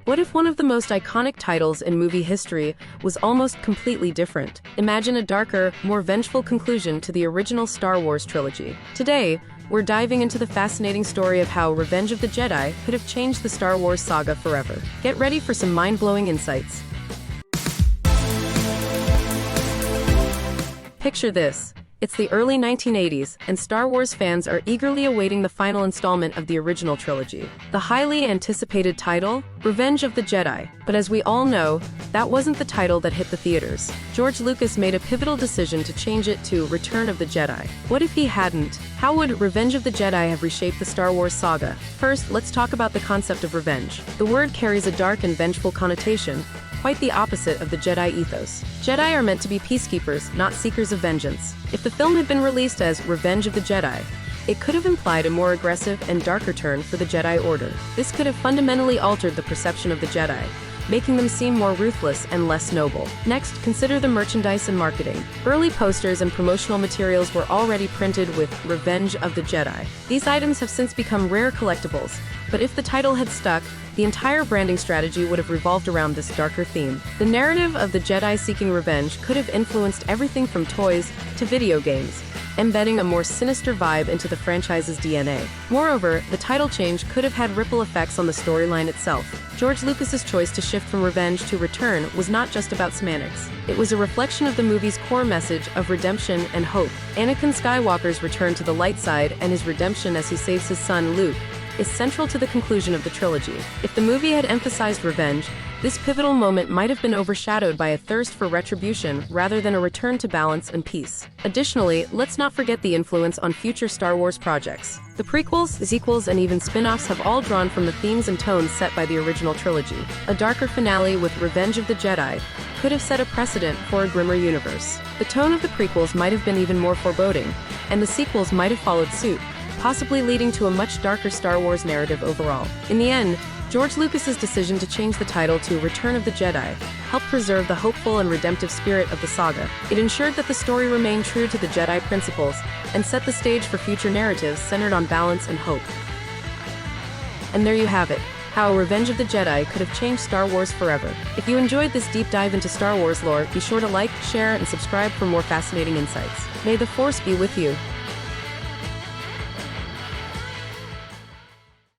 What if one of the most iconic titles in movie history was almost completely different? Imagine a darker, more vengeful conclusion to the original Star Wars trilogy. Today, we're diving into the fascinating story of how Revenge of the Jedi could have changed the Star Wars saga forever. Get ready for some mind-blowing insights. Picture this. It's the early 1980s, and Star Wars fans are eagerly awaiting the final installment of the original trilogy. The highly anticipated title, Revenge of the Jedi. But as we all know, that wasn't the title that hit the theaters. George Lucas made a pivotal decision to change it to Return of the Jedi. What if he hadn't? How would Revenge of the Jedi have reshaped the Star Wars saga? First, let's talk about the concept of revenge. The word carries a dark and vengeful connotation, quite the opposite of the Jedi ethos. Jedi are meant to be peacekeepers, not seekers of vengeance. If the film had been released as Revenge of the Jedi, it could have implied a more aggressive and darker turn for the Jedi Order. This could have fundamentally altered the perception of the Jedi, making them seem more ruthless and less noble. Next, consider the merchandise and marketing. Early posters and promotional materials were already printed with Revenge of the Jedi. These items have since become rare collectibles, but if the title had stuck, the entire branding strategy would have revolved around this darker theme. The narrative of the Jedi seeking revenge could have influenced everything from toys to video games, embedding a more sinister vibe into the franchise's DNA. Moreover, the title change could have had ripple effects on the storyline itself. George Lucas's choice to shift from Revenge to Return was not just about semantics. It was a reflection of the movie's core message of redemption and hope. Anakin Skywalker's return to the light side and his redemption as he saves his son Luke is central to the conclusion of the trilogy. If the movie had emphasized revenge, this pivotal moment might have been overshadowed by a thirst for retribution rather than a return to balance and peace. Additionally, let's not forget the influence on future Star Wars projects. The prequels, sequels, and even spin-offs have all drawn from the themes and tones set by the original trilogy. A darker finale with Revenge of the Jedi could have set a precedent for a grimmer universe. The tone of the prequels might have been even more foreboding, and the sequels might have followed suit, possibly leading to a much darker Star Wars narrative overall. In the end, George Lucas's decision to change the title to Return of the Jedi helped preserve the hopeful and redemptive spirit of the saga. It ensured that the story remained true to the Jedi principles and set the stage for future narratives centered on balance and hope. And there you have it, how Revenge of the Jedi could have changed Star Wars forever. If you enjoyed this deep dive into Star Wars lore, be sure to like, share, and subscribe for more fascinating insights. May the Force be with you.